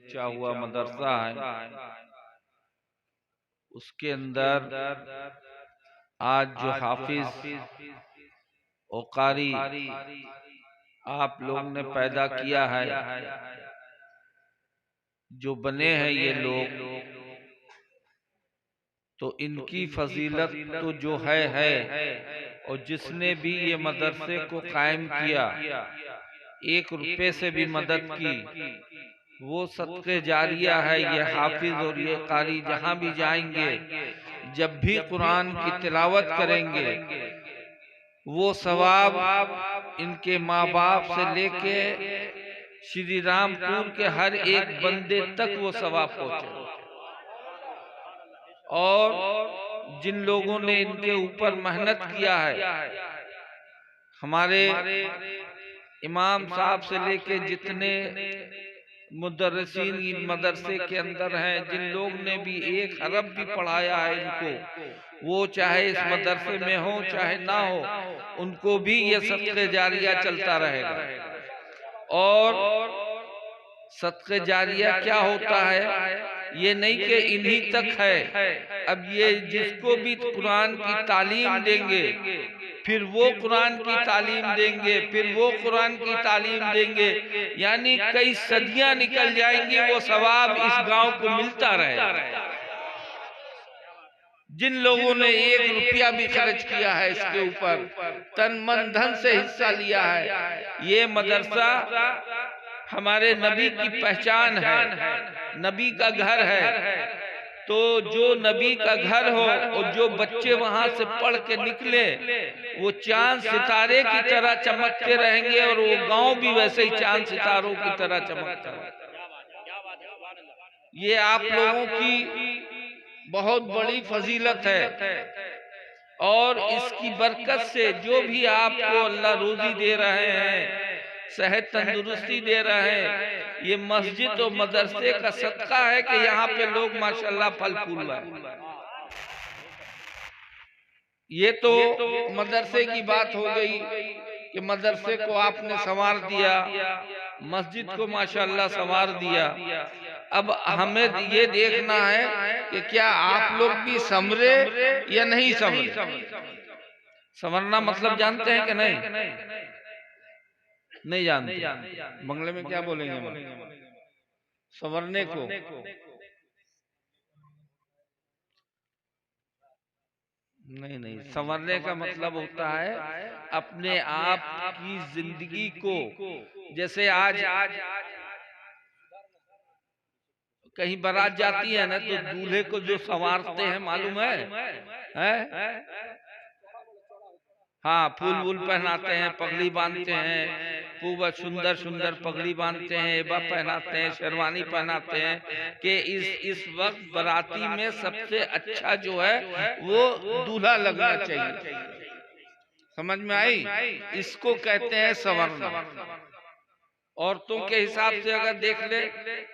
खींचा हुआ मदरसा है, उसके अंदर आज जो हाफिज और कारी आप लोग ने पैदा किया है, जो बने हैं ये लोग, तो इनकी फजीलत तो जो है। और जिसने भी ये मदरसे को कायम किया, 1 रुपए से भी मदद की, वो सदके जारिया है। ये हाफिज और ये कारी जहां भी जाएंगे, जब भी कुरान की तिलावत करेंगे, वो सवाब इनके माँ बाप से लेके श्री रामपुर के हर एक बंदे तक वो सवाब पहुंचे। और जिन लोगों ने इनके ऊपर मेहनत किया है, हमारे इमाम साहब से लेके जितने मुदर्रिसीन मदरसे के अंदर हैं, जिन लोग ने भी 1 अरब भी पढ़ाया है इनको, वो चाहे इस मदरसे में हो चाहे ना हो, उनको भी ये सदके जारिया चलता रहेगा। और सदके जारिया क्या होता है, ये नहीं कि इन्हीं तक है। अब ये जिसको भी कुरान की तालीम देंगे, फिर वो कुरान की तालीम देंगे, फिर वो कुरान की तालीम देंगे, यानी कई सदियां निकल जाएंगी, वो सवाब इस गांव को मिलता रहेगा। जिन लोगों ने 1 रुपया भी खर्च किया है इसके ऊपर, तन मन धन से हिस्सा लिया है, ये मदरसा हमारे नबी की पहचान है, नबी का घर है। तो जो नबी का घर हो और जो बच्चे वहां से पढ़ के निकले, वो चांद सितारे की तरह चमकते रहेंगे, और वो गांव भी वैसे ही चांद सितारों की तरह चमकता है। ये आप लोगों की बहुत बड़ी फजीलत है। और इसकी बरकत से जो भी आपको अल्लाह रोजी दे रहे हैं, सेहत तंदुरुस्ती दे रहे हैं, ये मस्जिद और मदरसे का सदका है कि यहाँ पे लोग माशाल्लाह फल फूल रहे हैं। ये तो मदरसे की बात हो गई कि मदरसे को आपने संवार दिया, मस्जिद को माशाल्लाह संवार दिया। अब हमें ये देखना है कि क्या आप लोग भी संवरे या नहीं संवरे। संवरना मतलब जानते हैं कि नहीं? नहीं जानते। बंगले में क्या बोलेंगे संवरने को? नहीं, संवरने का मतलब होता है अपने आप की जिंदगी को, जैसे आज कहीं बारात जाती है ना, तो दूल्हे को जो संवारते हैं मालूम है? हाँ, फूल वूल पहनाते हैं, पगड़ी बांधते हैं, खूब सुंदर सुंदर पगड़ी बांधते हैं, एबा पहनाते हैं, शेरवानी पहनाते हैं, कि इस वक्त बाराती में सबसे अच्छा जो है वो दूल्हा लगना चाहिए। समझ में आई? इसको कहते हैं संवरना। औरतों के हिसाब से अगर देख ले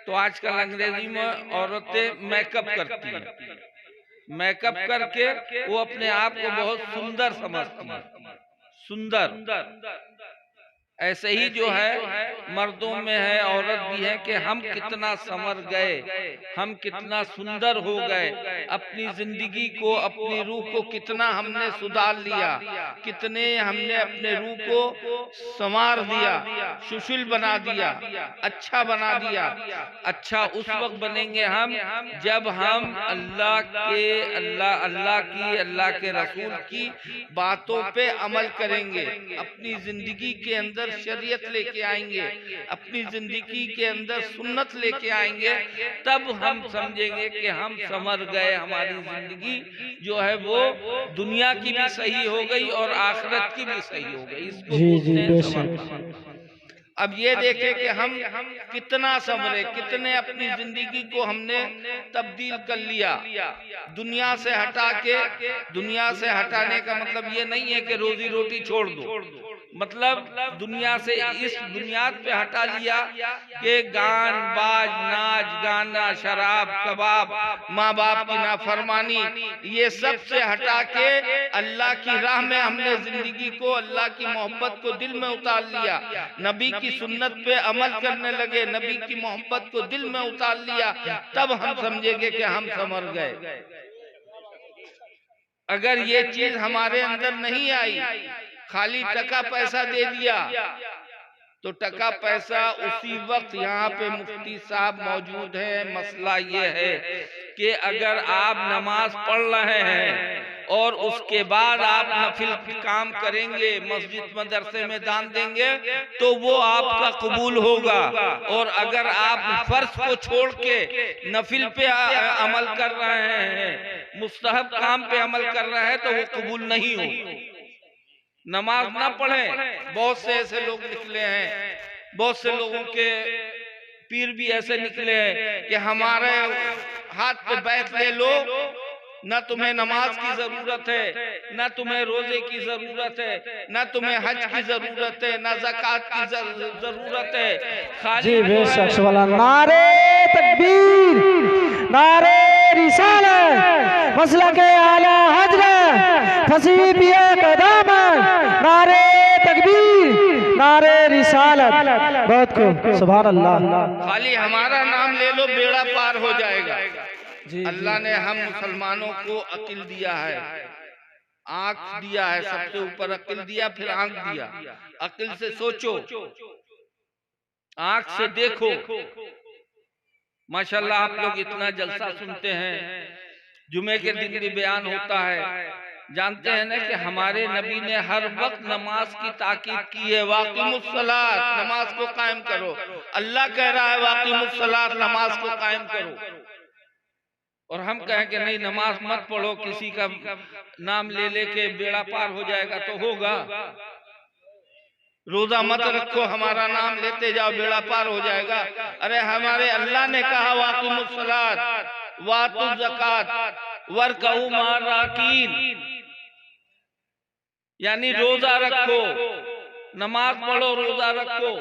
तो आजकल अंग्रेजी में औरतें मेकअप करती हैं, मेकअप करके वो अपने आप को बहुत सुंदर समझती हैं, सुंदर। ऐसे ही जो है मर्दों में है, औरत भी है, कि हम कितना संवर गए, हम कितना सुंदर हो गए, अपनी जिंदगी को, अपनी रूह को कितना हमने सुधार लिया, कितने हमने अपने रूह को संवार दिया, सुशील बना दिया, अच्छा बना दिया। अच्छा उस वक्त बनेंगे हम जब हम अल्लाह के रसूल की बातों पे अमल करेंगे, अपनी जिंदगी के अंदर शरीयत लेके आएंगे, अपनी जिंदगी के अंदर सुन्नत लेके आएंगे, तब हम समझेंगे कि हम संवर गए, हमारी जिंदगी जो है वो दुनिया की भी सही हो गई और आखिरत की भी सही हो गई। इसको बोलते हैं संवरना। अब ये देखे कि हम कितना संवरे, कितने अपनी जिंदगी को हमने तब्दील कर लिया, दुनिया से हटा के। दुनिया से हटाने का मतलब ये नहीं है कि रोजी रोटी छोड़ दो, मतलब दुनिया से इस बुनियाद पे हटा लिया कि गान बाज नाच गाना, शराब, कबाब, माँ बाप की नाफरमानी, ये सब से हटा के अल्लाह की राह में हमने जिंदगी को, अल्लाह की मोहब्बत को दिल में उतार लिया, नबी की सुन्नत पे अमल करने लगे, नबी की मोहब्बत को दिल में उतार लिया, तब हम समझेंगे कि हम संवर गए। अगर ये चीज हमारे अंदर नहीं आई, खाली टका पैसा दे दिया, तो टका पैसा उसी वक्त, यहाँ पे मुफ्ती साहब मौजूद हैं, मसला ये है कि अगर आप नमाज पढ़ रहे हैं और उसके बाद आप नफिल काम करेंगे, मस्जिद मदरसे में दान देंगे, तो वो आपका कबूल होगा। और अगर आप फर्ज को छोड़ के नफिल पे अमल कर रहे हैं, मुस्तहब काम पे अमल कर रहे हैं, तो वो कबूल नहीं होगा। नमाज ना पढ़े, बहुत से ऐसे लोग निकले हैं, बहुत से लोगों के पीर भी ऐसे निकले हैं कि हमारे हाथ पे बैठ ले लो, न तुम्हें नमाज की जरूरत है, न तुम्हें रोजे की जरूरत है, न तुम्हें हज की जरूरत है, न ज़कात की जरूरत है, खाली नारे तकबीर, नारे रिसालत, मसलक आला हजरत, फसी पिया कदम, नारे तकबीर, नारे रिसालत। बहुत खूब, सुभान अल्लाह। खाली हमारा नाम ले लो, बेड़ा पार हो जाएगा। अल्लाह ने हम मुसलमानों को अकिल दिया है, आंख दिया है, सबसे ऊपर अकिल दिया, फिर आंख दिया। अकिल से सोचो, आंख से देखो। माशाल्लाह आप लोग इतना जलसा सुनते हैं, जुमे के दिन भी बयान होता है। जानते हैं ना कि हमारे नबी ने हर वक्त नमाज की ताकीद की है, वाक़िमुस्सलात, नमाज को कायम करो। अल्लाह कह रहा है वाक़िमुस्सलात, नमाज को कायम करो। और हम कहें कि नहीं नमाज मत पढ़ो, किसी का नाम ले लेके बेड़ा पार हो जाएगा, तो होगा। रोजा मत रखो, हमारा नाम लेते जाओ, बेड़ा पार हो जाएगा। अरे हमारे अल्लाह ने कहा वाक़िमुस्सलात वातुज़ ज़कात वरकऊ मअर राकीन, यानी रोजा रखो, नमाज पढ़ो, रोजा रखो,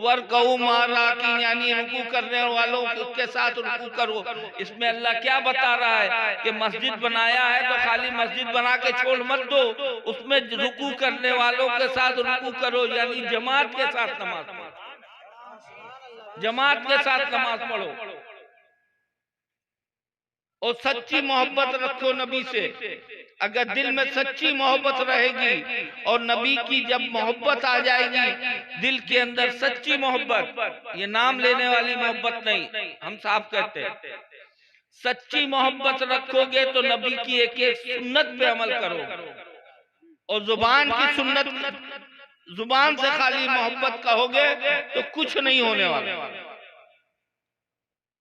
वरकऊ मअर राकीन, यानी रुकू करने वालों के साथ रुकू करो। इसमें अल्लाह क्या बता रहा है कि मस्जिद बनाया है तो खाली मस्जिद बना के छोड़ मत दो, उसमें रुकू करने वालों के साथ रुकू करो, यानी जमात के साथ नमाज पढ़ो, जमात के साथ नमाज पढ़ो। और सच्ची मोहब्बत रखो नबी से। अगर दिल में सच्ची मोहब्बत रहेगी और नबी की जब मोहब्बत आ जाएगी दिल के अंदर, सच्ची मोहब्बत, ये नाम लेने वाली मोहब्बत नहीं, हम साफ कहते हैं, सच्ची मोहब्बत रखोगे तो नबी की एक एक सुन्नत पे अमल करो। और जुबान की सुन्नत, जुबान से खाली मोहब्बत कहोगे तो कुछ नहीं होने वाला।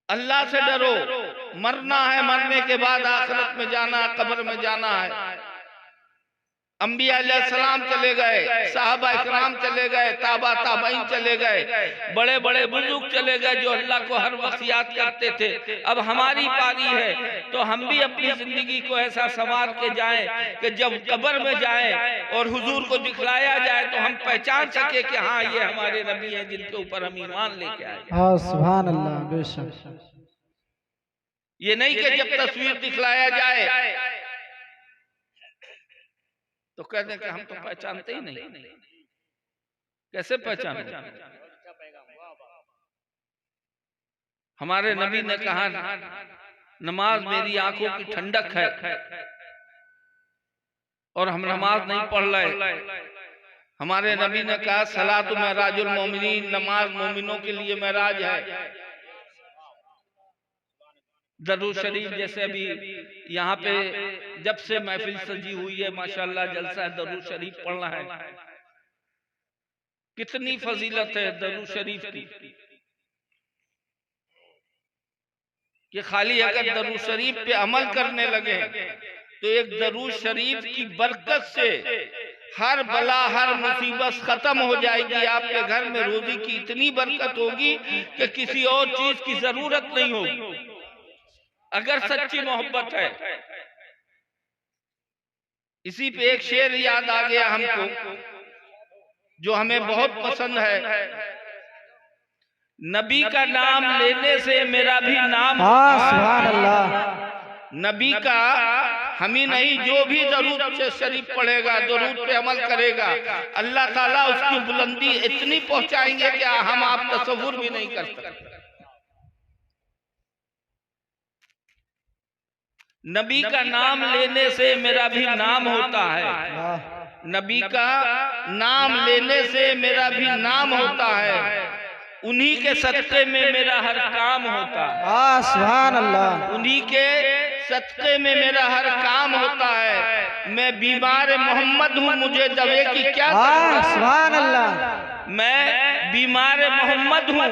अल्लाह से डरो, मरना है, मरने के बाद आखिरत में जाना, कब्र में जाना है। अंबिया अलैहिस्सलाम चले गए, साहबा इकराम चले गए, ताबा ताबईन चले गए, बड़े बड़े बुजुर्ग चले गए जो अल्लाह को हर वक्त याद करते थे। अब हमारी पारी है तो हम भी अपनी जिंदगी को ऐसा संवार के जाएं कि जब कब्र में जाएं और हुजूर को दिखलाया जाए तो हम पहचान सके कि हाँ ये हमारे नबी हैं जिनके ऊपर हम ईमान लेके आए। हाँ सुभान अल्लाह, बेशक। ये नहीं कि जब तस्वीर दिखलाया जाए तो कहते हैं कि हम तो पहचानते ही नहीं। कैसे पहचाने? हमारे नबी ने कहा नमाज मेरी आंखों की ठंडक है, और हम नमाज नहीं पढ़ रहे। हमारे नबी ने कहा सलातु महराजुल मोमिनीन, नमाज मोमिनों के लिए महराज है। दरूद शरीफ जैसे अभी यहाँ पे जब से महफिल सजी हुई है माशाल्लाह जलसा है, दरूद शरीफ पढ़ना है। कितनी फजीलत है दरूद शरीफ की कि खाली अगर दरूद शरीफ पे अमल करने लगे तो एक दरूद शरीफ की बरकत से हर बला हर मुसीबत खत्म हो जाएगी। आपके घर में रोजी की इतनी बरकत होगी कि किसी और चीज की जरूरत नहीं होगी, अगर सच्ची मोहब्बत है। इसी पे एक शेर याद आ गया हमको जो हमें बहुत पसंद है नबी का नाम लेने से मेरा भी नाम हाँ सुभान अल्लाह। नबी का हम ही नहीं, जो भी दरूद से शरीफ पढ़ेगा, दरूद पे अमल करेगा, अल्लाह ताला उसकी बुलंदी इतनी पहुंचाएंगे कि हम आप तसव्वुर भी नहीं कर सकते। नबी का नाम लेने से मेरा भी नाम होता है। नबी का नाम लेने से मेरा भी नाम होता है। उन्हीं के सदक़े में मेरा हर काम होता है। हाँ सुभान अल्लाह। उन्हीं के सदक़े में मेरा हर काम होता है। मैं बीमार मोहम्मद हूँ, मुझे दवे की क्या हाँ सुभान अल्लाह। मैं बीमार मोहम्मद हूँ,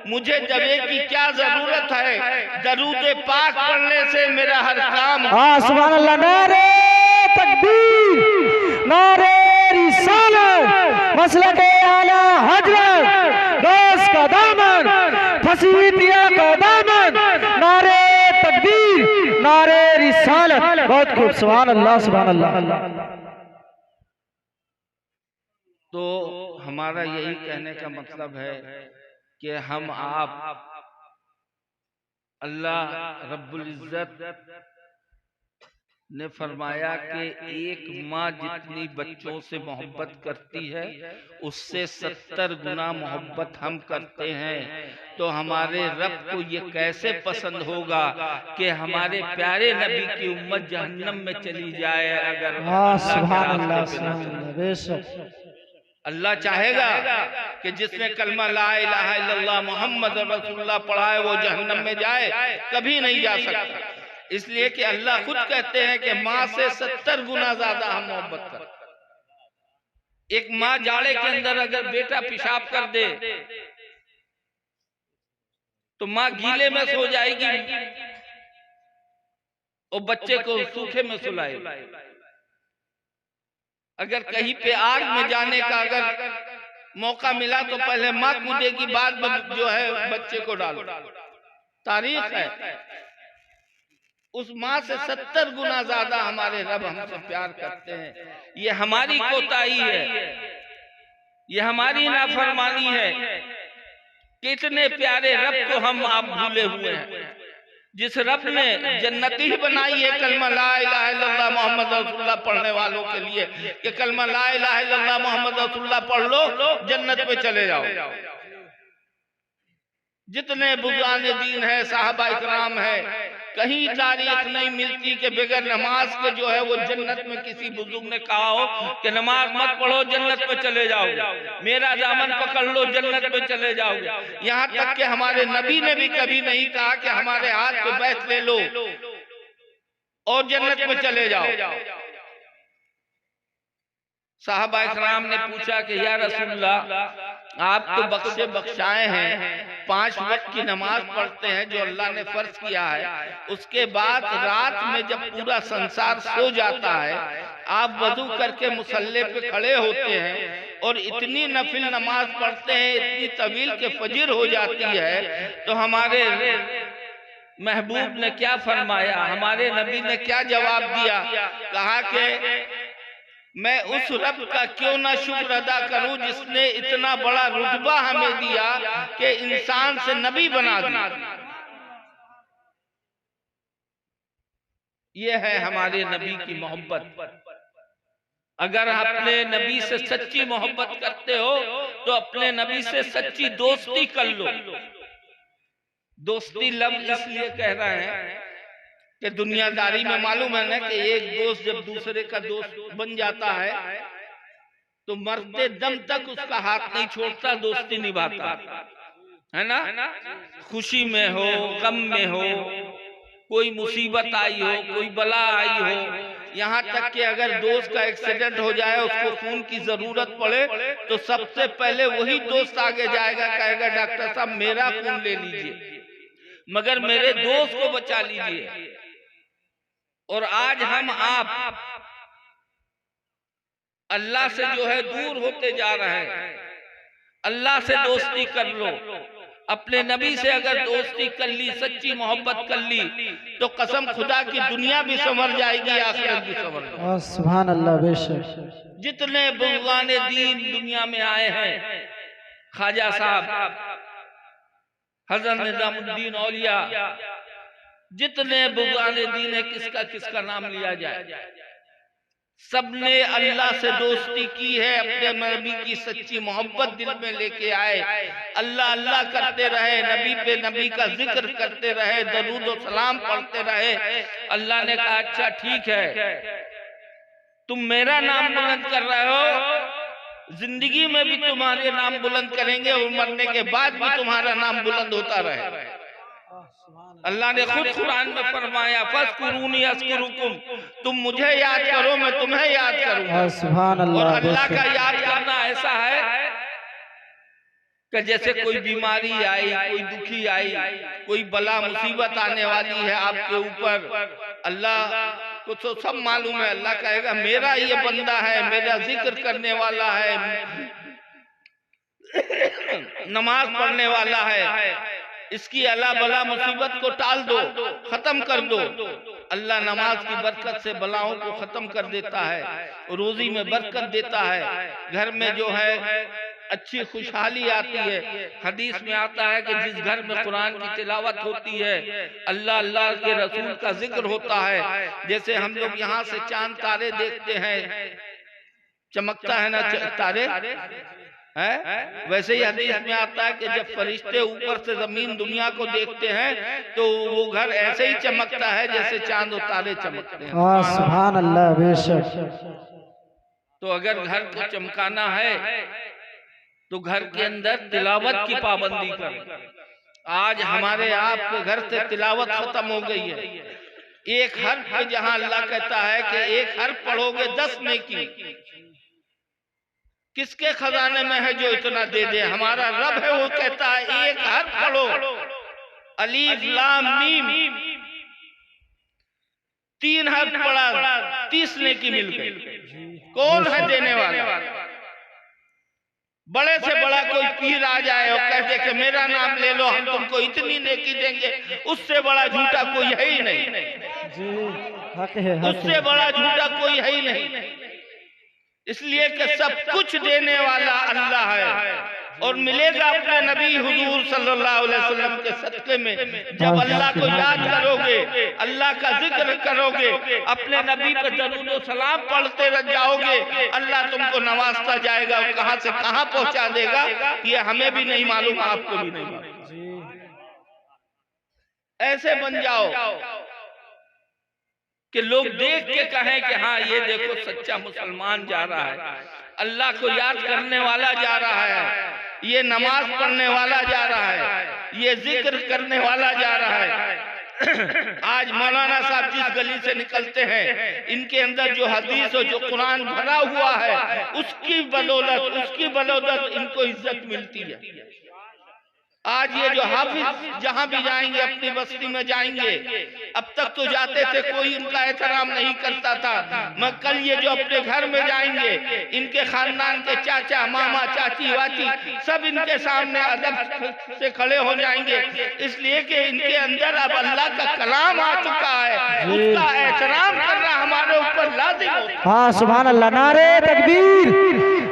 मुझे दवे की क्या जरूरत है। दरूद पाक पढ़ने से मेरा हर काम। हाँ सुभान अल्लाह। नारे तकबीर, नारे रिसालत, मसलके आला हजरत, गौस का दामन, फसी पिया का दामन, नारे तकबीर, नारे रिसालत। बहुत खूब, सुभान अल्लाह सुभान अल्लाह। तो हमारा यही कहने का मतलब है कि हम आप अल्लाह रब्बुल इज्जत ने फरमाया कि एक माँ जितनी बच्चों से मोहब्बत करती है, उससे 70 गुना मोहब्बत हम करते हैं। तो हमारे रब को ये कैसे पसंद होगा कि हमारे प्यारे नबी की उम्मत जहन्नम में चली जाए अगर सुभान अल्लाह सुभान अल्लाह। बेशक अल्लाह चाहेगा कि जिसने कलमा ला इलाहा इल्लल्लाह मोहम्मद रसूलुल्लाह पढ़ा है वो जहन्नम में जाए? कभी नहीं जा सकता। इसलिए कि अल्लाह खुद कहते हैं कि माँ से 70 गुना ज्यादा हम मोहब्बत करते। एक माँ जाड़े के अंदर अगर बेटा पेशाब कर दे तो माँ गीले में सो जाएगी और बच्चे को सूखे में सुलाएगी। अगर कहीं पे आग में जाने का अगर मौका मिला तो पहले माँ कूदेगी, बाद में जो है बच्चे को डालो। तारीख है। उस माँ से 70 गुना ज्यादा हमारे रब हमसे प्यार करते हैं। ये हमारी कोताही है, ये हमारी नाफरमानी है। कितने प्यारे रब को हम आप भूले हुए हैं। जिस रब ने जन्नती ही बनाई है कलमा ला इलाहा इल्लल्लाह मोहम्मद रसूलुल्लाह पढ़ने वालों के लिए कि कलमा ला इलाहा इल्लल्लाह मोहम्मद रसूलुल्लाह पढ़ लो, जन्नत में चले जाओ। जितने बुज़ुर्गान दीन है, साहबा इकराम है, कहीं तारीख नहीं मिलती कि बगैर नमाज के जो है वो जन्नत में किसी बुजुर्ग ने कहा हो कि नमाज मत पढ़ो जन्नत में चले जाओ, मेरा दामन पकड़ लो जन्नत में चले जाओ। यहाँ तक कि हमारे नबी ने भी कभी नहीं कहा कि हमारे हाथ पे बैठ ले लो और जन्नत में चले जाओ। साहबा इकराम ने पूछा कि या रसूलल्लाह आप तो बख्शे बख्शाए हैं, 5 वक्त की नमाज पढ़ते हैं जो अल्लाह ने फर्ज किया है, उसके बाद रात में जब पूरा संसार सो जाता है आप वजू करके मुसल्ले पे खड़े होते हैं और इतनी नफिल नमाज पढ़ते हैं, इतनी तवील के फजर हो जाती है। तो हमारे महबूब ने क्या फरमाया, हमारे नबी ने क्या जवाब दिया? कहा कि मैं उस रब का क्यों ना शुक्र अदा करूं जिसने इतना बड़ा रुतबा हमें दिया कि इंसान से नबी बना दिया। ये है हमारे नबी की मोहब्बत। अगर अपने नबी से सच्ची मोहब्बत करते हो तो अपने नबी से सच्ची दोस्ती कर लो। दोस्ती लफ्ज इसलिए कह रहे हैं कि दुनियादारी में मालूम है ना कि एक दोस्त जब दूसरे का दोस्त बन जाता है तो मरते दम तक उसका हाथ नहीं छोड़ता, दोस्ती निभाता है ना। खुशी में हो, गम में हो, कोई मुसीबत आई हो, कोई बला आई हो, यहाँ तक कि अगर दोस्त का एक्सीडेंट हो जाए, उसको खून की जरूरत पड़े तो सबसे पहले वही दोस्त आगे जाएगा, कहेगा डॉक्टर साहब मेरा खून ले लीजिए मगर मेरे दोस्त को बचा लीजिए। और आज हम आप अल्लाह से जो है दूर होते जा रहे हैं। अल्लाह से दोस्ती कर लो। अपने नबी से अगर दोस्ती कर ली, सच्ची मोहब्बत कर ली तो कसम खुदा की दुनिया भी संवर जाएगी, आखिरत भी संवर जाएगी। सुभान अल्लाह। बेशक जितने बुज़ुर्गान दीन दुनिया में आए हैं, ख्वाजा साहब हजरत निजामुद्दीन औलिया, जितने बुज़ुर्गाने दीन है, किसका किसका नाम लिया जाए, सबने अल्लाह से दोस्ती की है, अपने नबी की सच्ची मोहब्बत दिल में लेके आए, अल्लाह अल्लाह करते रहे, नबी पे नबी का जिक्र करते रहे, दरूद और सलाम पढ़ते रहे। अल्लाह ने कहा अच्छा ठीक है, तुम मेरा नाम बुलंद कर रहे हो, जिंदगी में भी तुम्हारे नाम बुलंद करेंगे और मरने के बाद भी तुम्हारा नाम बुलंद होता रहे। अल्लाह ने खुद कुरान में फरमाया, फज़कुरूनी अज़कुरुकुम, तुम मुझे याद करो मैं तुम्हें याद करूंगा। सुभान अल्लाह। और अल्लाह का याद करना ऐसा है कि जैसे कोई बीमारी आई, कोई दुखी आई, कोई बला मुसीबत आने वाली है आपके ऊपर, अल्लाह को तो सब मालूम है। अल्लाह कहेगा मेरा ये बंदा है, मेरा जिक्र करने वाला है, नमाज पढ़ने वाला है, इसकी अल्लाह बला मुसीबत को टाल दो, खत्म कर दो। अल्लाह नमाज की बरकत से बलाओं को खत्म कर देता है, रोजी में बरकत देता है, घर में जो है अच्छी खुशहाली आती है। हदीस में आता है कि जिस घर में कुरान की तिलावत होती है, अल्लाह अल्लाह के रसूल का जिक्र होता है, जैसे हम लोग यहाँ से चांद तारे देखते हैं, चमकता है ना तारे है, वैसे ही हदीस में आता है कि जब फरिश्ते ऊपर से जमीन दुनिया को देखते हैं तो वो घर ऐसे ही चमकता है जैसे चांद और तारे चमकते हैं। सुभान अल्लाह, बेशक। तो अगर घर को चमकाना है तो घर के अंदर तिलावत की पाबंदी कर। आज हमारे आपके घर से तिलावत खत्म हो गई है। एक हर्फ पे जहां अल्लाह कहता है कि एक हर्फ पढ़ोगे 10 नेकी, किसके खजाने में है जो इतना दे दे? हमारा रब है, वो कहता है एक हर्फ पढ़ो, अलीफ लाम मीम, 3 हर्फ पढ़ा, 30 नेकी मिल गई। कौन है देने वाला? बड़े से बड़ा कोई पीर आ जाए और कह दे कि मेरा नाम ले लो, हम तुमको इतनी नेकी देंगे, उससे बड़ा झूठा कोई है ही नहीं। उससे बड़ा झूठा कोई है ही नहीं। इसलिए कि सब कुछ देने वाला अल्लाह है और मिलेगा अपने नबी हुजूर सल्लल्लाहु अलैहि वसल्लम के सदक़े में। जब अल्लाह को याद करोगे, अल्लाह का जिक्र करोगे, अपने नबी पे दरूद और सलाम पढ़ते रह जाओगे, अल्लाह तुमको नवाजता जाएगा और कहां से कहां पहुंचा देगा ये हमें भी नहीं मालूम, आपको भी नहीं मालूम। ऐसे बन जाओ कि लोग देख के कहें कि हाँ ये देखो सच्चा मुसलमान जा रहा है, अल्लाह को याद करने वाला जा रहा है, ये नमाज पढ़ने वाला जा रहा है, ये जिक्र करने वाला जा रहा है। आज मौलाना साहब जिस गली से निकलते हैं, इनके अंदर जो हदीस और जो कुरान भरा हुआ है, उसकी बदौलत इनको इज्जत मिलती है। आज ये जो हाफिज जहां भी जाएंगे, अपनी बस्ती में जाएंगे, अब तक तो जाते थे कोई उनका एहतराम नहीं करता था, मगर कल ये जो अपने घर में जाएंगे, इनके खानदान के चाचा मामा चाची वाची सब इनके सामने अदब से खड़े हो जाएंगे, इसलिए कि इनके अंदर अब अल्लाह का कलाम आ चुका है, उसका एहतराम करना हमारे ऊपर लाजिम होता है। हाँ सुभान अल्लाह। नारे तकबीर,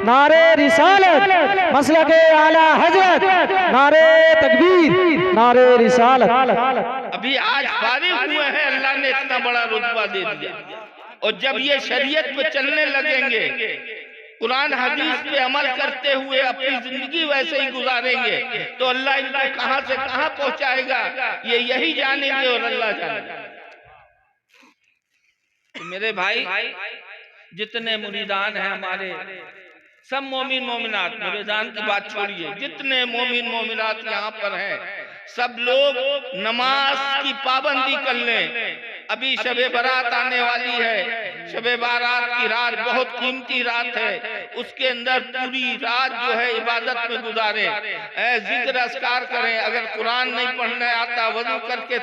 नारे रिसालत, मसलके आला हजरत, नारे तकबीर, नारे रिसालत। अभी आज फारिग हुए हैं, अल्लाह ने इतना बड़ा रुतबा दे दिया, और जब ये शरीयत पे चलने लगेंगे, कुरान हदीस पे अमल करते हुए अपनी जिंदगी वैसे ही गुजारेंगे, तो अल्लाह इनको कहां से कहां पहुंचाएगा ये यही जानेंगे और अल्लाह जानेगा। तो मेरे भाई, जितने मुरीदान हैं हमारे, सब मोमिन मोमिनात, मुरीदान की बात छोड़िए, जितने मोमिन मोमिनात यहाँ पर हैं, सब लोग नमाज की पाबंदी कर लें। अभी शबे बारात आने वाली है, शबे बारात की रात बहुत कीमती रात है, उसके अंदर पूरी रात जो है इबादत में गुजारे, जिक्र अस्कार करें। अगर कुरान नहीं पढ़ने आता, वजू करके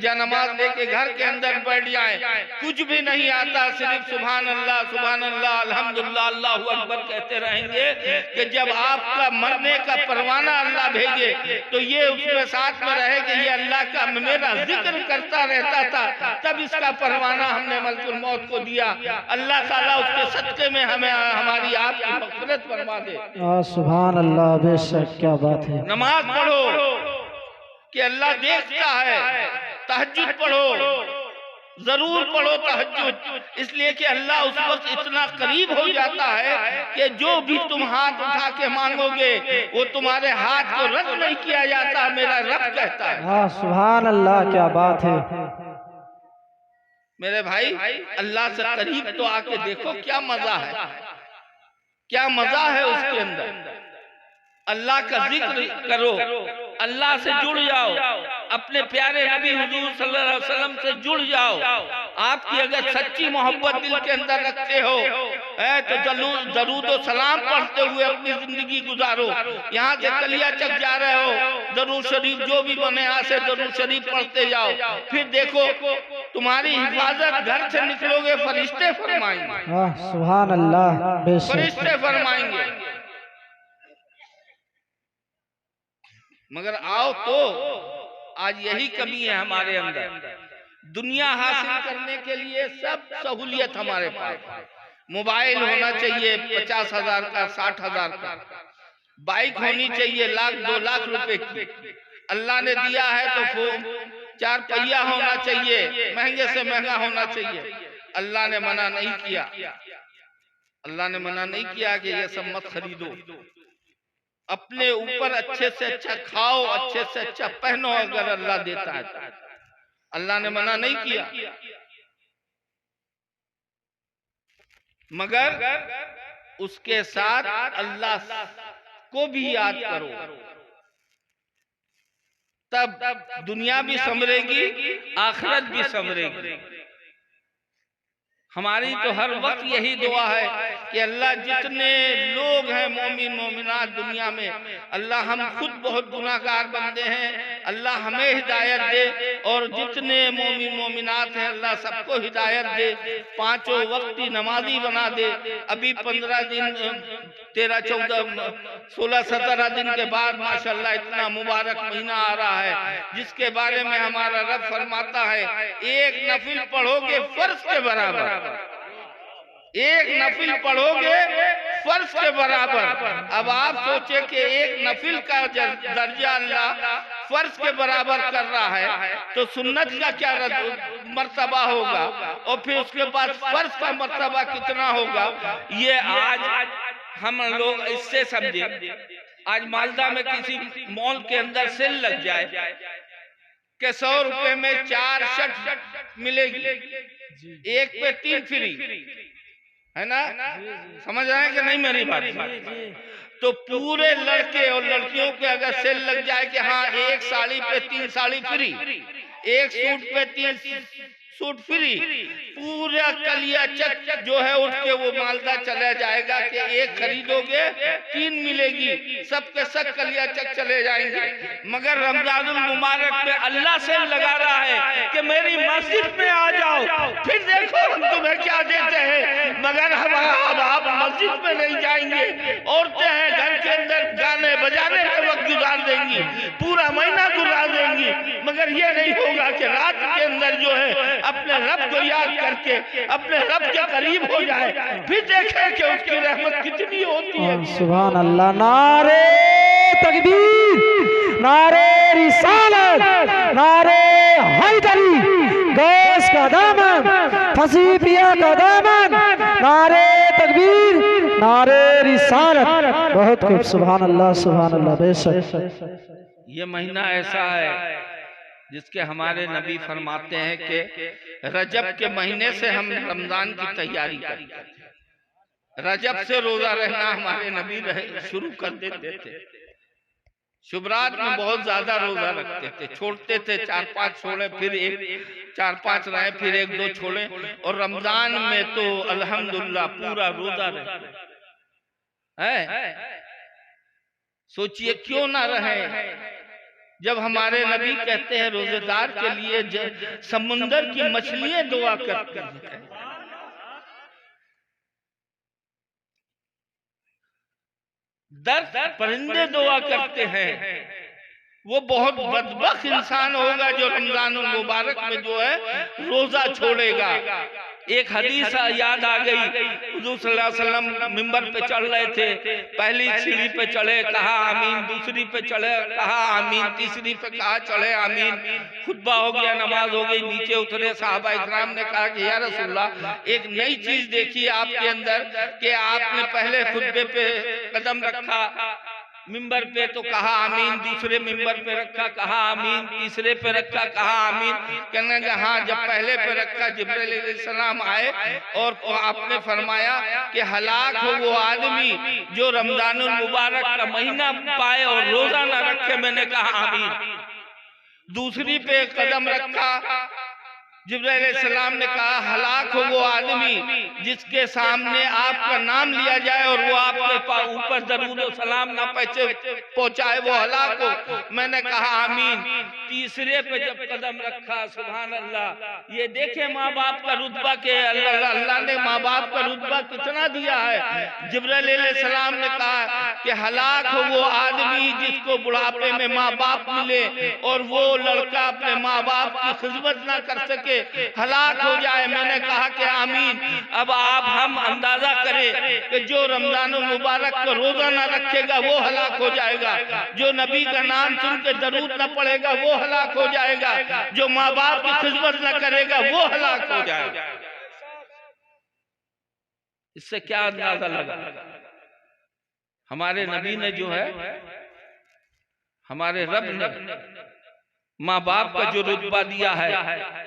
या नमाज लेके घर के अंदर बैठ जाएं, कुछ भी नहीं आता, सिर्फ सुभान अल्लाह अल्हम्दुलिल्लाह अल्लाहु अकबर कहते रहेंगे, कि जब आपका मरने का परवाना अल्लाह भेजे तो ये उसमें साथ में रहे कि ये अल्लाह का मेरा जिक्र करता रहता था, तब इसका परवाना हमने मलकुल मौत को दिया। अल्लाह ताला उसके सदके में हमें हमारी आपकी मग़फ़िरत फरमा दे। सुभान अल्लाह, बेशक, क्या बात है। नमाज पढ़ो, कि अल्लाह देखता है। तहज्जुद पढ़ो, जरूर पढ़ो तहज्जुद, इसलिए कि अल्लाह उस वक्त इतना करीब हो जाता है कि जो भी तुम हाथ उठा के मांगोगे वो तुम्हारे हाथ को रद्द नहीं किया जाता, मेरा रब कहता है। हाँ सुभान अल्लाह, क्या बात है मेरे भाई, अल्लाह से करीब तो आके देखो क्या मजा है, क्या मजा है उसके अंदर। अल्लाह का जिक्र करो, अल्लाह से जुड़ जाओ, अपने प्यारे नबी हुजूर सल्लल्लाहु अलैहि वसल्लम से जुड़ जाओ। आपकी अगर सच्ची मोहब्बत दिल के अंदर रखते हो तो दरूद और सलाम पढ़ते हुए अपनी जिंदगी गुजारो। यहाँ से कलियाचक जा रहे हो, दरूद शरीफ जो भी बने यहाँ से दरूद शरीफ पढ़ते जाओ, फिर देखो तुम्हारी हिफाजत, घर से निकलोगे फरिश्ते फरमाएंगे। सुभान अल्लाह, फरिश्ते फरमाएंगे। मगर आओ तो आज यही कमी है हमारे अंदर। दुनिया हासिल करने के लिए सब सहूलियत हमारे पास, मोबाइल होना चाहिए 50,000 का, 60,000 का, बाइक होनी चाहिए 1,00,000 2,00,000 रुपए की, अल्लाह ने दिया है तो 4 पहिया होना चाहिए, महंगे से महंगा होना चाहिए। अल्लाह ने मना नहीं किया, अल्लाह ने मना नहीं किया कि ये सब मत खरीदो। अपने ऊपर अच्छे से अच्छा खाओ, अच्छे से अच्छा पहनो, अगर अल्लाह देता है तो। अल्लाह ने मना नहीं किया, मगर उसके साथ अल्लाह को भी याद करो, तब दुनिया भी संवरेगी, आखिरत भी संवरेगी। हमारी तो हर वक्त यही दुआ है कि अल्लाह जितने लोग हैं मोमिन मोमिनात दुनिया में, अल्लाह हम खुद बहुत गुनाहगार बंदे हैं, अल्लाह हमें हिदायत दे, और जितने मोमिन मोमिनात हैं अल्लाह सबको हिदायत दे, 5 वक्त की नमाजी बना दे। अभी 15 दिन 13 14 16 17 दिन के बाद माशाल्लाह इतना मुबारक महीना आ रहा है, जिसके बारे में हमारा रब फरमाता है एक नफिल पढ़ोगे फर्ज के बराबर, एक नफिल पढ़ोगे फर्ज के बराबर। अब आप सोचे कि एक नफिल का दर्जा अल्लाह फर्ज के बराबर कर रहा है, तो सुन्नत का क्या मर्तबा होगा, और फिर उसके बाद फर्ज का मर्तबा कितना होगा। ये आज हम लोग इससे समझे, आज मालदा में किसी मॉल के अंदर सेल लग जाए कि 100 रुपए में 4 शर्ट मिलेगी, एक पे 3 फ्री, है ना? समझ रहे हैं कि नहीं मेरी बात? तो पूरे लड़के और लड़कियों के अगर सेल लग जाए कि हाँ एक साड़ी पे 3 साड़ी फ्री, एक सूट पे 3 सूट फ्री, पूरा कलियाचक जो है उठ के वो मालदा चला जाएगा कि एक खरीदोगे 3 मिलेगी, सबके सब कलियाचक चले जाएंगे। मगर रमजानुल मुबारक में अल्लाह से लगा रहा है कि मेरी मस्जिद में आ जाओ, फिर देखो हम तुम्हें क्या देते हैं। मगर हम आप मस्जिद में नहीं जाएंगे, औरतें हैं घर के अंदर गाने बजाने में वक्त गुजार देंगी, पूरा महीना गुजार देंगी, मगर ये नहीं होगा कि रात के अंदर जो है अपने रब को याद करके अपने रब के करीब हो जाए, फिर देखें कि उसकी रहमत कितनी होती है। सुभान अल्लाह, नारे तकबीर, नारे रिसालत, नारे हैदरी, गौस का दामन, फसी पिया का दामन, नारे तकबीर, नारे रिसालत। बहुत खूब, सुभान अल्लाह, सुभान अल्लाह। बेशक ये महीना ऐसा है जिसके हमारे नबी फरमाते हैं कि रजब के महीने से हम रमजान की तैयारी करते हैं। रजब से रोजा रहना हमारे नबी शुरू कर देते थे। शुभरात में बहुत ज्यादा रोजा रखते थे, छोड़ते थे 4-5 छोड़े, फिर 4-5 रहे, फिर 1-2 छोड़े, और रमजान में तो अल्हम्दुलिल्लाह पूरा रोजा रहते हैं। सोचिए क्यों ना रहे, जब हमारे नबी कहते हैं रोजेदार के लिए समुंदर की मछलियां दुआ करती हैं, दर्द परिंदे दुआ करते हैं। वो बहुत बदबख्त इंसान होगा जो रमजानुल मुबारक में जो है रोजा छोड़ेगा। एक हदीस याद आ गई। हुजूर सल्लल्लाहु अलैहि वसल्लम मिंबर पे चढ़ रहे थे, पहली सीढ़ी पे चढ़े, कहा आमीन, दूसरी पे चढ़े, कहा आमीन, तीसरी पे कहा चढ़े आमीन। खुतबा हो गया, नमाज हो गई, नीचे उतरे। साहबा इकराम ने कहा कि या रसूलल्लाह, एक नई चीज देखी आपके अंदर कि आपने पहले खुतबे पे कदम रखा मिंबर पे तो कहा आमीन, दूसरे मिंबर पे रखा कहा आमीन, तीसरे पे रखा कहा आमीन। कहने लगा हाँ, जब पहले पे रखा जिब्राइल अलैहिस्सलाम आए और आपने फरमाया कि हलाक हो वो आदमी जो रमजानुल मुबारक का महीना पाए और रोजा न रखे। मैंने कहा आमीन। दूसरी पे कदम रखा, जिब्राइल अलैहिस्सलाम ने कहा हलाक हो वो आदमी जिसके सामने आपका नाम लिया जाए और वो आपके ऊपर दरूद और सलाम ना पहुंचाए, वो हलाक हो। मैंने कहा आमीन। तीसरे पे जब कदम रखा, सुभान अल्लाह, ये देखे माँ बाप का रुतबा के अल्लाह ने माँ बाप का रुतबा कितना दिया है। जिब्राइल अलैहिस्सलाम ने कहा कि हलाक हो वो आदमी जिसको बुढ़ापे में माँ बाप मिले और वो लड़का अपने माँ बाप की खिदमत ना कर सके, हलाक हो जाए। मैंने कहा कि आमीन। अब आप हम अंदाजा करें कि जो रमजानुल मुबारक को रोजा ना रखेगा वो हलाक हो जाएगा, जो नबी का नाम सुन के दरूद न पढ़ेगा वो हलाक हो जाएगा, जो माँ बाप की खिदमत न करेगा वो हलाक हो जाएगा। इससे क्या अंदाजा लगा? हमारे नबी ने जो है, हमारे रब ने माँ बाप का जो रुतबा दिया है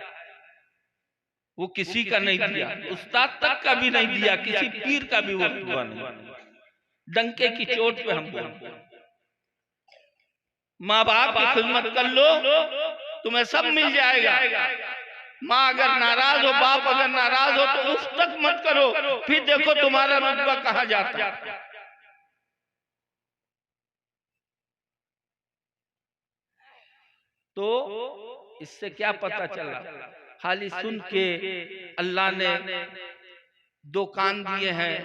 वो किसी का नहीं दिया, उस्ताद तक का भी नहीं दिया, किसी पीर का भी वो रुतबा नहीं। डंके की चोट पे हम बोलते, माँ बाप की खिदमत कर लो तुम्हें सब मिल जाएगा। माँ अगर नाराज हो, बाप अगर नाराज हो तो उस तक मत करो, फिर देखो तुम्हारा रुतबा कहाँ जाता है। तो इससे क्या पता चला? खाली सुन के अल्लाह ने दो कान दिए हैं।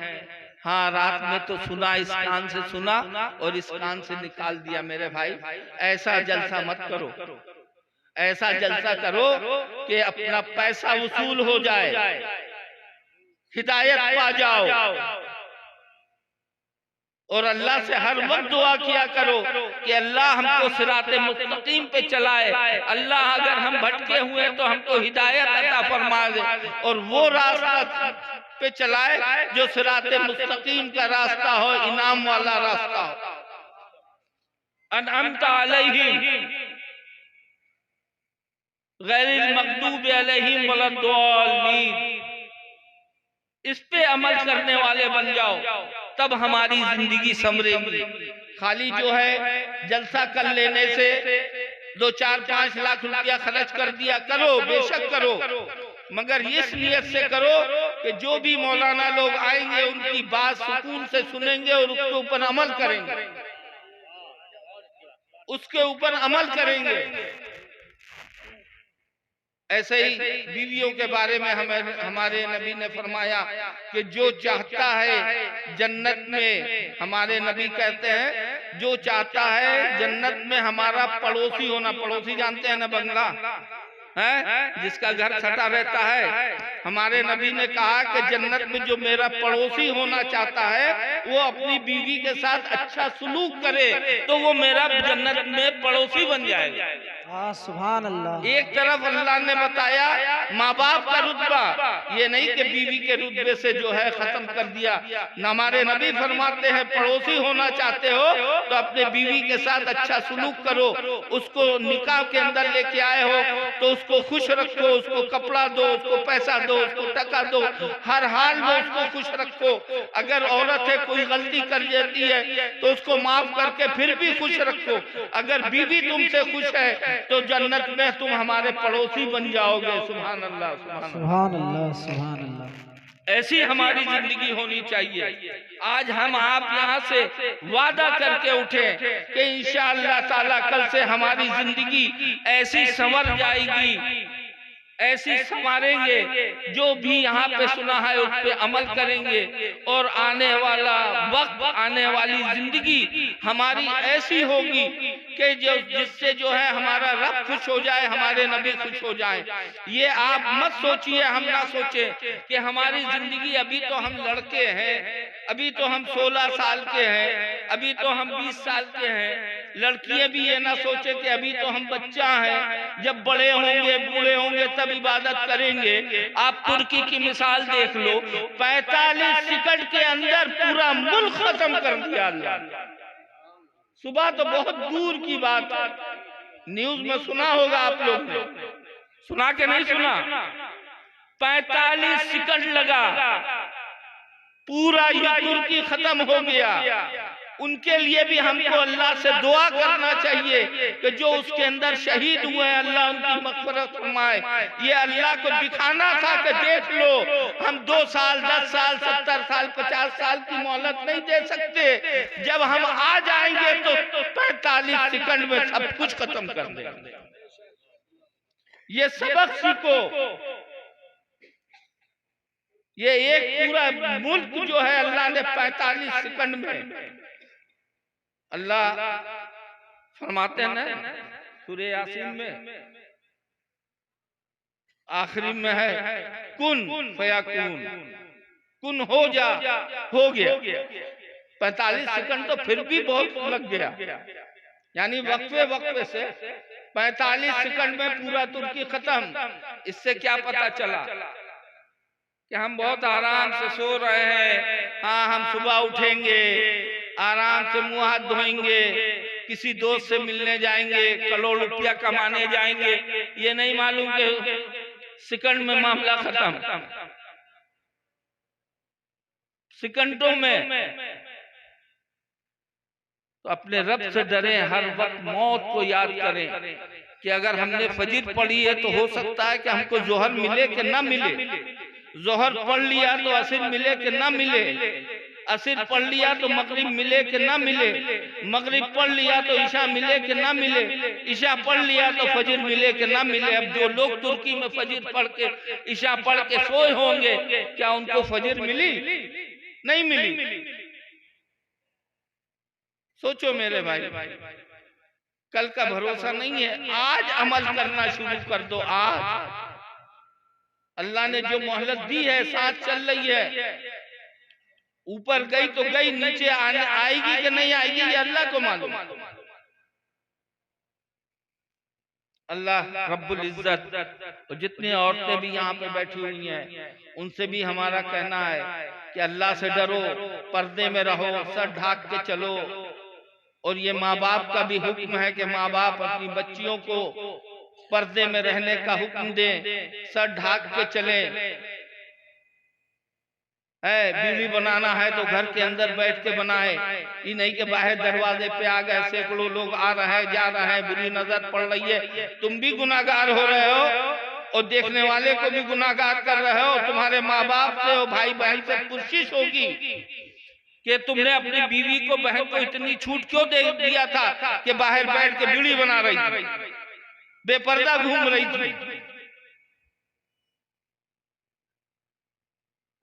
हाँ, रात में तो सुना, इस कान से सुना और इस कान से निकाल दिया। मेरे भाई, ऐसा जलसा मत करो, ऐसा जलसा करो कि अपना पैसा वसूल हो जाए, हिदायत पा जाओ। और अल्लाह से हर वक्त दुआ किया करो कि अल्लाह हमको सिराते मुस्तकीम पे चलाए। अल्लाह अगर हम भटके हुए तो हमको हिदायत अता फरमा दे और वो रास्ता पे चलाए जो सिराते मुस्तकीम का रास्ता हो, इनाम वाला रास्ता हो। अनअमता अलैहिम गैरिल मग़दूबि अलैहिम वलद्दालीन। इस पे अमल करने वाले बन जाओ, तब हमारी जिंदगी संवरेगी। खाली जो है जलसा कर लेने से 2, 4, 5 लाख रुपया खर्च कर दिया, करो बेशक करो, मगर इस नियत से करो कि जो भी मौलाना लोग आएंगे उनकी बात सुकून से सुनेंगे और उसके ऊपर अमल करेंगे, उसके ऊपर अमल करेंगे। ऐसे ही बीवियों के बारे में हमारे नबी ने फरमाया कि जो चाहता है जन्नत में, हमारे नबी कहते हैं जो चाहता है जन्नत में हमारा पड़ोसी होना। पड़ोसी जानते हैं ना, बंगला है जिसका घर सटा रहता है। हमारे नबी ने कहा कि जन्नत में जो मेरा पड़ोसी होना चाहता है वो अपनी बीवी के साथ अच्छा सुलूक करे तो वो मेरा जन्नत में पड़ोसी बन जाएगा। सुभान अल्लाह। एक तरफ अल्लाह ने बताया माँ बाप का रुतबा, ये नहीं कि बीवी के रुतबे से जो है खत्म कर दिया। हमारे नबी फरमाते हैं पड़ोसी होना चाहते हो तो अपने बीवी के साथ अच्छा सुलूक करो, उसको निकाह के अंदर लेके आए हो तो उसको खुश रखो, उसको कपड़ा दो, उसको पैसा दो, उसको टका दो, हर हाल में उसको खुश रखो। अगर औरत है कोई गलती कर जाती है तो उसको माफ करके फिर भी खुश रखो। अगर बीवी तुमसे खुश है तो जन्नत में तुम हमारे पड़ोसी बन जाओगे। सुभान अल्लाह, सुभान अल्लाह, सुभान अल्लाह। ऐसी हमारी जिंदगी होनी चाहिए। आज हम आप यहाँ से वादा करके उठे कि इंशाअल्लाह ताला कल से हमारी जिंदगी ऐसी संवर जाएगी, ऐसी संवारेंगे, जो भी यहाँ पे सुना है उस पे अमल करेंगे, और आने वाला वक्त, आने वाली जिंदगी हमारी ऐसी होगी कि जो जिससे जो है हमारा रब खुश हो जाए, हमारे नबी खुश हो जाए। ये आप मत सोचिए, हम ना सोचे कि हमारी जिंदगी, अभी तो हम लड़के हैं, अभी तो हम 16 साल के हैं, अभी तो हम 20 साल के हैं। लड़कियां भी ये ना सोचे कि अभी तो हम बच्चा हैं, जब बड़े होंगे, बूढ़े होंगे तब इबादत करेंगे। आप तुर्की की मिसाल देख लो, 45 सेकंड के अंदर पूरा मुल्क खत्म कर दिया अल्लाह। सुबह तो बहुत दूर की बात है, न्यूज में सुना होगा आप लोग ने, सुना के नहीं सुना? 45 सेकंड लगा, पूरा ये तुर्की खत्म हो गया। उनके लिए भी हमको अल्लाह से दुआ करना चाहिए कि जो उसके अंदर शहीद हुए हैं, अल्लाह उनकी मग़फ़िरत फरमाए। ये अल्लाह को दिखाना था कि देख लो, हम 2 साल, 10 साल, 70 साल, 50 साल की मोहलत नहीं दे सकते। जब हम आ जाएंगे तो 45 सेकंड में सब कुछ खत्म कर देंगे। ये सबक सीखो। ये एक पूरा मुल्क जो है अल्लाह ने 45 सेकंड में, अल्लाह फरमाते हैं ना सूरह यासीन में, आखिरी में है कुन फयाकुन, कुन हो जा, हो गया। 45 सेकंड तो फिर भी बहुत लग गया, यानी वक्फे वक्फे से 45 सेकंड में पूरा तुर्की खत्म। इससे क्या पता चला कि हम बहुत आराम से सो रहे हैं। हाँ, हम सुबह उठेंगे, आराम से मुंह हाथ धोएंगे, किसी दोस्त से मिलने जाएंगे, करोड़ रुपया कमाने जाएंगे। ये नहीं मालूम कि सेकंड में मामला खत्म, सेकंडों में। तो अपने रब से डरें, हर वक्त मौत को याद करें कि अगर हमने फजीर पढ़ी है तो हो सकता है कि हमको जोहर मिले कि ना मिले। जोहर पढ़ लिया तो असर मिले कि ना मिले, असर पढ़ लिया तो मगरिब मिले कि ना मिले, मगरिब पढ़ लिया तो ईशा मिले कि ना मिले, ईशा पढ़ लिया तो फजर मिले कि ना मिले। अब जो लोग तुर्की में फजर पढ़ के, ईशा पढ़ के सोए होंगे, क्या उनको फजर मिली? नहीं मिली। सोचो मेरे भाई, कल का भरोसा नहीं है, आज अमल करना शुरू कर दो। आज अल्लाह ने जो मोहलत दी है, साथ चल रही है, ऊपर गई तो गई, नीचे आएगी कि नहीं आएगी ये अल्लाह को मालूम। अल्लाह रब्बुल इज्जत, और जितनी औरतें भी यहाँ पे बैठी हुई हैं, उनसे भी हमारा कहना है कि अल्लाह से डरो, पर्दे में रहो, सर ढाक के चलो। और ये माँ बाप का भी हुक्म है कि माँ बाप अपनी बच्चियों को पर्दे में रहने का हुक्म दें, सर ढाक के चले। बीवी बनाना है तो घर के अंदर बैठ के बनाए, ये नहीं कि बाहर दरवाजे पे आ गए, सैकड़ों लोग आ रहे हैं, जा रहे हैं, बुरी नजर पड़ रही है, तुम भी गुनाहगार हो रहे हो और देखने वाले को भी गुनाहगार कर रहे हो। तुम्हारे माँ बाप से और भाई बहन से कोशिश होगी कि तुमने अपनी बीवी को, बहन को इतनी छूट क्यों दे दिया था कि बाहर बैठ के बीड़ी बना रही थी, बेपर्दा घूम रही थी।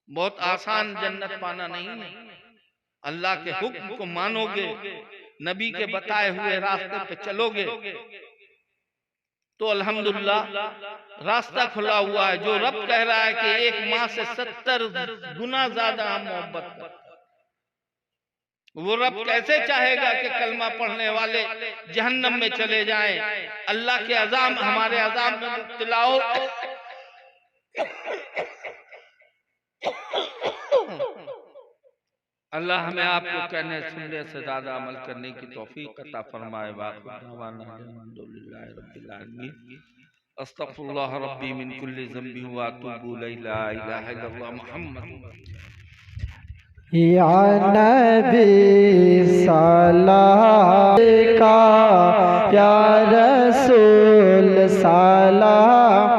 बहुत आसान जन्नत पाना नहीं है। अल्लाह के हुक्म को मानोगे, नबी के बताए हुए रास्ते पे चलोगे तो अल्हम्दुलिल्लाह रास्ता खुला हुआ है। जो रब कह रहा है कि एक माँ से 70 गुना ज्यादा हम मोहब्बत करते, वो रब कैसे चाहेगा कि कलमा पढ़ने वाले जहन्नम में चले जाएं, अल्लाह के अजाब, हमारे अजाब में मुब्तला हो। अल्लाह हमें आपको कहने सुनने से ज्यादा अमल करने की तौफीक अता फरमाए। अल्हम्दुलिल्लाह रब्बिल आलमीन। अस्तगफिरुल्लाह रब्बी मिन कुल्ली ज़ंबि व अतूबु इलैहि, ला इलाहा इल्लल्लाह मुहम्मद या नबी सलाम का, या रसूल सलाम